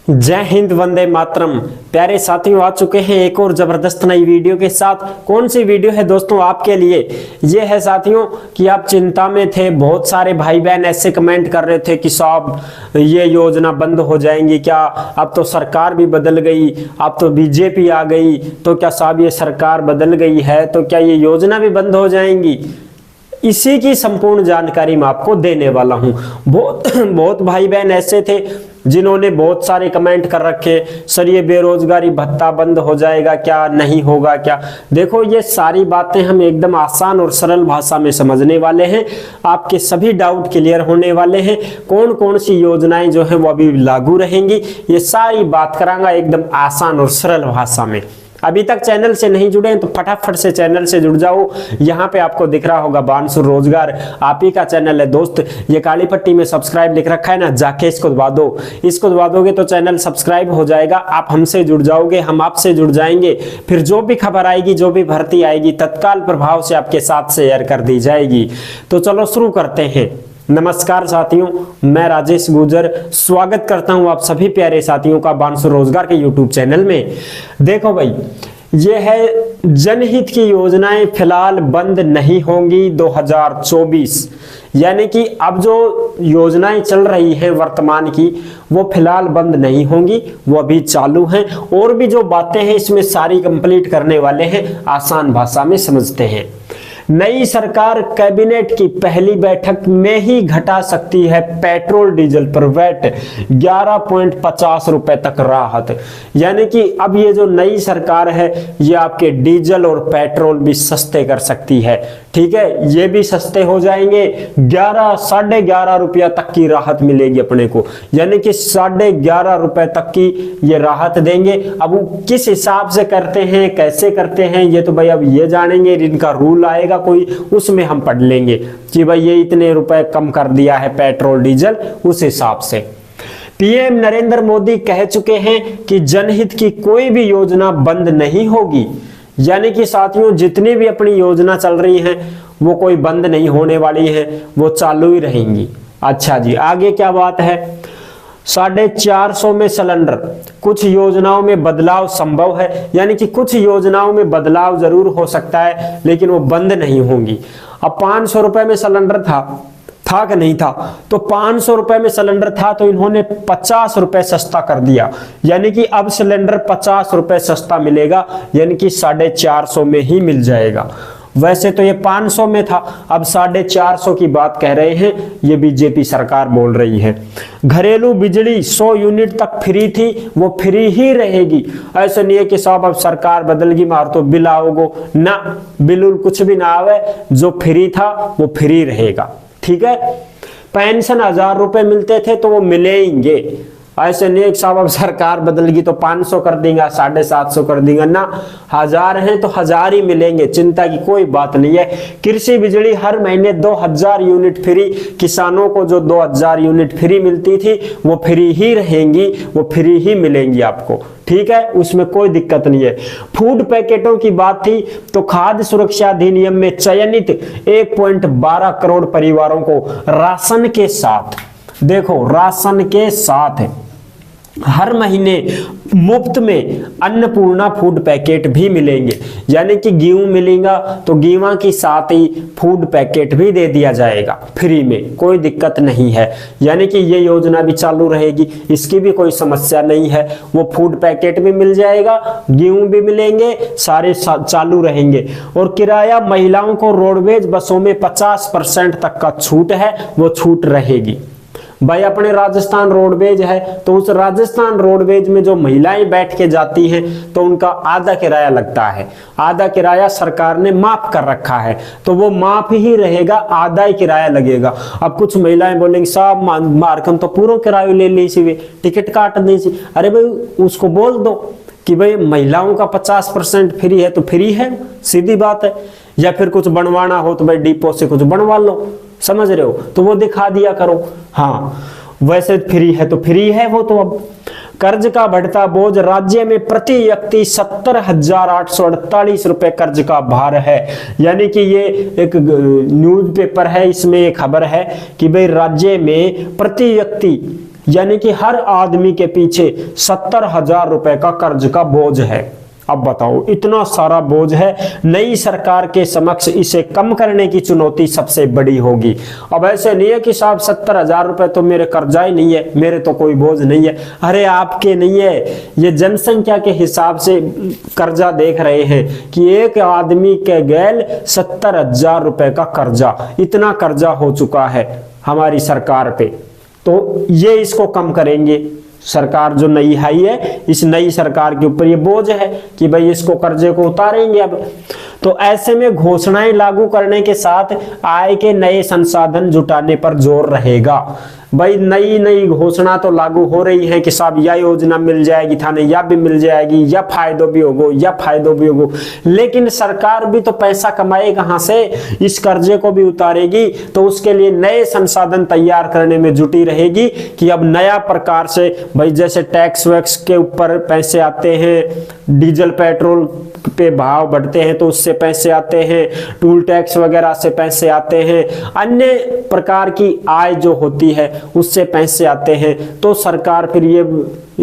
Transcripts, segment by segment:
जय हिंद, वंदे मातरम। प्यारे साथियों, आ चुके हैं एक और जबरदस्त नई वीडियो के साथ। कौन सी वीडियो है दोस्तों आपके लिए? ये है साथियों कि आप चिंता में थे। बहुत सारे भाई बहन ऐसे कमेंट कर रहे थे कि साहब ये योजना बंद हो जाएंगी क्या? अब तो सरकार भी बदल गई, अब तो बीजेपी आ गई, तो क्या साहब ये सरकार बदल गई है तो क्या ये योजना भी बंद हो जाएंगी? इसी की संपूर्ण जानकारी मैं आपको देने वाला हूं। बहुत भाई बहन ऐसे थे जिन्होंने बहुत सारे कमेंट कर रखे, सर ये बेरोजगारी भत्ता बंद हो जाएगा क्या, नहीं होगा क्या? देखो, ये सारी बातें हम एकदम आसान और सरल भाषा में समझने वाले हैं। आपके सभी डाउट क्लियर होने वाले हैं। कौन कौन सी योजनाएं जो है वो अभी लागू रहेंगी, ये सारी बात करांगा एकदम आसान और सरल भाषा में। अभी तक चैनल से नहीं जुड़े हैं तो फटाफट से चैनल से जुड़ जाओ। यहाँ पे आपको दिख रहा होगा बानसुर रोजगार, आप ही का चैनल है दोस्त। ये काली पट्टी में सब्सक्राइब लिख रखा है ना, जाके इसको दबा दो। इसको दबा दोगे तो चैनल सब्सक्राइब हो जाएगा, आप हमसे जुड़ जाओगे, हम आपसे जुड़ जाएंगे। फिर जो भी खबर आएगी, जो भी भर्ती आएगी, तत्काल प्रभाव से आपके साथ शेयर कर दी जाएगी। तो चलो शुरू करते हैं। नमस्कार साथियों, मैं राजेश गुर्जर स्वागत करता हूं आप सभी प्यारे साथियों का बानसुर रोजगार के यूट्यूब चैनल में। देखो भाई, ये है जनहित की योजनाएं फिलहाल बंद नहीं होंगी 2024। यानी कि अब जो योजनाएं चल रही हैं वर्तमान की, वो फिलहाल बंद नहीं होंगी, वो अभी चालू हैं। और भी जो बातें हैं इसमें सारी कंप्लीट करने वाले हैं, आसान भाषा में समझते हैं। नई सरकार कैबिनेट की पहली बैठक में ही घटा सकती है पेट्रोल डीजल पर वैट 11.50 रुपए तक राहत। यानी कि अब ये जो नई सरकार है ये आपके डीजल और पेट्रोल भी सस्ते कर सकती है। ठीक है, ये भी सस्ते हो जाएंगे। 11-11.5 रुपया तक की राहत मिलेगी अपने को। यानी कि 11.5 रुपए तक की ये राहत देंगे। अब वो किस हिसाब से करते हैं, कैसे करते हैं, ये तो भाई अब ये जानेंगे। इनका रूल आएगा कोई, उसमें हम पढ़ लेंगे कि भाई ये इतने रुपए कम कर दिया है पेट्रोल डीजल, उस हिसाब से। पीएम नरेंद्र मोदी कह चुके हैं कि जनहित की कोई भी योजना बंद नहीं होगी। यानी कि साथियों, जितनी भी अपनी योजना चल रही हैं वो कोई बंद नहीं होने वाली है, वो चालू ही रहेंगी। अच्छा जी, आगे क्या बात है? 450 में सिलेंडर, कुछ योजनाओं में बदलाव संभव है। यानी कि कुछ योजनाओं में बदलाव जरूर हो सकता है लेकिन वो बंद नहीं होंगी। अब 500 रुपए में सिलेंडर था कि नहीं था? तो 500 रुपए में सिलेंडर था तो इन्होंने 50 रुपए सस्ता कर दिया। यानी कि अब सिलेंडर 50 रुपए सस्ता मिलेगा, यानी कि 450 में ही मिल जाएगा। वैसे तो ये 500 में था, अब 450 की बात कह रहे हैं, ये बीजेपी सरकार बोल रही है। घरेलू बिजली 100 यूनिट तक फ्री थी, वो फ्री ही रहेगी। ऐसा नहीं है कि साहब अब सरकार बदल गई मार तो बिल आओगो ना, बिल्कुल कुछ भी ना आवे। जो फ्री था वो फ्री रहेगा। ठीक है, पेंशन 1000 रुपए मिलते थे तो वो मिलेंगे। ऐसे नहीं साहब अब सरकार बदल गई तो 500 कर देंगे, 750 कर देंगे ना। 1000 हैं तो 1000 ही मिलेंगे, चिंता की कोई बात नहीं है। कृषि बिजली हर महीने 2000 यूनिट फ्री, किसानों को जो 2000 यूनिट फ्री मिलती थी वो फ्री ही रहेंगी, वो फ्री ही मिलेंगी आपको। ठीक है, उसमें कोई दिक्कत नहीं है। फूड पैकेटों की बात थी तो खाद्य सुरक्षा अधिनियम में चयनित 1.12 करोड़ परिवारों को राशन के साथ, देखो राशन के साथ हर महीने मुफ्त में अन्नपूर्णा फूड पैकेट भी मिलेंगे। यानी कि गेहूं मिलेगा तो गेहूं के साथ ही फूड पैकेट भी दे दिया जाएगा फ्री में, कोई दिक्कत नहीं है। यानी कि ये योजना भी चालू रहेगी, इसकी भी कोई समस्या नहीं है। वो फूड पैकेट भी मिल जाएगा, गेहूं भी मिलेंगे, सारे चालू रहेंगे। और किराया महिलाओं को रोडवेज बसों में 50% तक का छूट है, वो छूट रहेगी। भाई अपने राजस्थान रोडवेज है तो उस राजस्थान रोडवेज में जो महिलाएं बैठ के जाती हैं तो उनका आधा किराया लगता है। आधा किराया सरकार ने माफ कर रखा है तो वो माफ ही रहेगा, आधा ही किराया लगेगा। अब कुछ महिलाएं बोलेंगी साहब मारकन तो पूरा किराया ले ली सी, टिकट काट दी सी। अरे भाई उसको बोल दो कि भाई महिलाओं का 50% फ्री है तो फ्री है, सीधी बात है। या फिर कुछ बनवाना हो तो भाई डिपो से कुछ बनवा लो, समझ रहे हो, तो वो दिखा दिया करो। हाँ, वैसे फ्री है तो फ्री है वो तो। अब कर्ज का बढ़ता बोझ, राज्य में प्रति व्यक्ति 70,848 रुपए कर्ज का भार है। यानी कि ये एक न्यूज़पेपर है, इसमें एक खबर है कि भाई राज्य में प्रति व्यक्ति यानी कि हर आदमी के पीछे 70,000 रुपए का कर्ज का बोझ है। अब बताओ, इतना सारा बोझ है, नई सरकार के समक्ष इसे कम करने की चुनौती सबसे बड़ी होगी। अब ऐसे नहीं है कि साहब 70,000 रुपए तो मेरे कर्जा ही नहीं है, मेरे तो कोई बोझ नहीं है। अरे आपके नहीं है, ये जनसंख्या के हिसाब से कर्जा देख रहे हैं कि एक आदमी के गैल 70,000 रुपए का कर्जा, इतना कर्जा हो चुका है हमारी सरकार पे। तो ये इसको कम करेंगे। सरकार जो नई आई है, इस नई सरकार के ऊपर ये बोझ है कि भाई इसको कर्जे को उतारेंगे। अब तो ऐसे में घोषणाएं लागू करने के साथ आय के नए संसाधन जुटाने पर जोर रहेगा। भाई नई नई घोषणा तो लागू हो रही है कि साहब यह योजना मिल जाएगी थाने, या भी मिल जाएगी, या फायदो भी होगो, या फायदो भी होगो, लेकिन सरकार भी तो पैसा कमाए कहां से, इस कर्जे को भी उतारेगी। तो उसके लिए नए संसाधन तैयार करने में जुटी रहेगी कि अब नया प्रकार से भाई जैसे टैक्स वैक्स के ऊपर पैसे आते हैं, डीजल पेट्रोल पे भाव बढ़ते हैं तो उससे पैसे आते हैं, टूल टैक्स वगैरह से पैसे आते हैं, अन्य प्रकार की आय जो होती है उससे पैसे आते हैं। तो सरकार फिर ये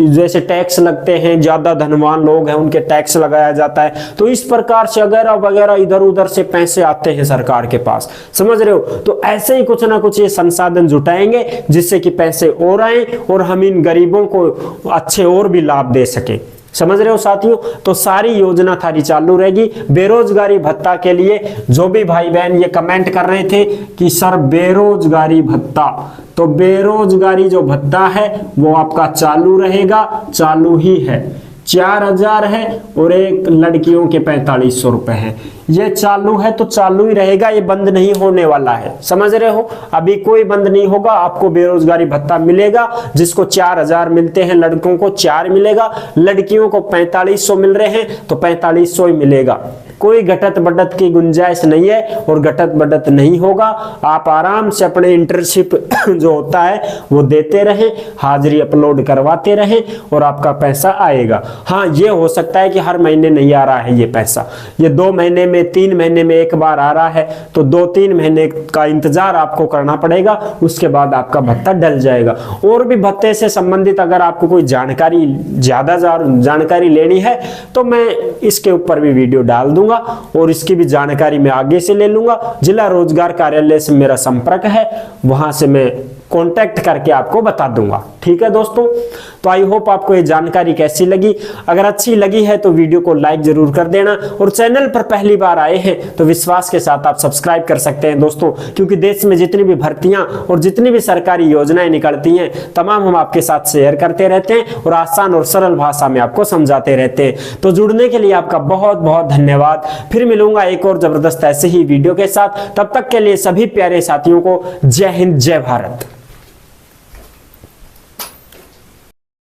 जैसे टैक्स लगते हैं, ज्यादा धनवान लोग हैं उनके टैक्स लगाया जाता है, तो इस प्रकार से वगैरह वगैरह इधर उधर से पैसे आते हैं सरकार के पास, समझ रहे हो। तो ऐसे ही कुछ ना कुछ ये संसाधन जुटाएंगे जिससे कि पैसे और आए और हम इन गरीबों को अच्छे और भी लाभ दे सके, समझ रहे हो साथियों। तो सारी योजना थारी चालू रहेगी। बेरोजगारी भत्ता के लिए जो भी भाई बहन ये कमेंट कर रहे थे कि सर बेरोजगारी भत्ता, तो बेरोजगारी जो भत्ता है वो आपका चालू रहेगा, चालू ही है। 4,000 है और एक लड़कियों के 4500 रुपए है, ये चालू है तो चालू ही रहेगा, ये बंद नहीं होने वाला है, समझ रहे हो। अभी कोई बंद नहीं होगा, आपको बेरोजगारी भत्ता मिलेगा। जिसको 4,000 मिलते हैं लड़कों को 4 मिलेगा, लड़कियों को 4500 मिल रहे हैं तो 4500 ही मिलेगा। कोई घटत बढ़त की गुंजाइश नहीं है और घटत बढ़त नहीं होगा। आप आराम से अपने इंटर्नशिप जो होता है वो देते रहें, हाजिरी अपलोड करवाते रहें और आपका पैसा आएगा। हाँ, ये हो सकता है कि हर महीने नहीं आ रहा है ये पैसा, ये 2 महीने में 3 महीने में एक बार आ रहा है, तो 2-3 महीने का इंतजार आपको करना पड़ेगा, उसके बाद आपका भत्ता डल जाएगा। और भी भत्ते से संबंधित अगर आपको कोई जानकारी, ज्यादा जानकारी लेनी है तो मैं इसके ऊपर भी वीडियो डाल दूंगा और इसकी भी जानकारी मैं आगे से ले लूंगा। जिला रोजगार कार्यालय से मेरा संपर्क है, वहां से मैं कांटेक्ट करके आपको बता दूंगा। ठीक है दोस्तों, तो आई होप आपको ये जानकारी कैसी लगी। अगर अच्छी लगी है तो वीडियो को लाइक जरूर कर देना और चैनल पर पहली बार आए हैं तो विश्वास के साथ आप सब्सक्राइब कर सकते हैं दोस्तों, क्योंकि देश में जितनी भी भर्तियां और जितनी भी सरकारी योजनाएं निकलती हैं तमाम हम आपके साथ शेयर करते रहते हैं और आसान और सरल भाषा में आपको समझाते रहते हैं। तो जुड़ने के लिए आपका बहुत बहुत धन्यवाद। फिर मिलूंगा एक और जबरदस्त ऐसे ही वीडियो के साथ, तब तक के लिए सभी प्यारे साथियों को जय हिंद, जय भारत।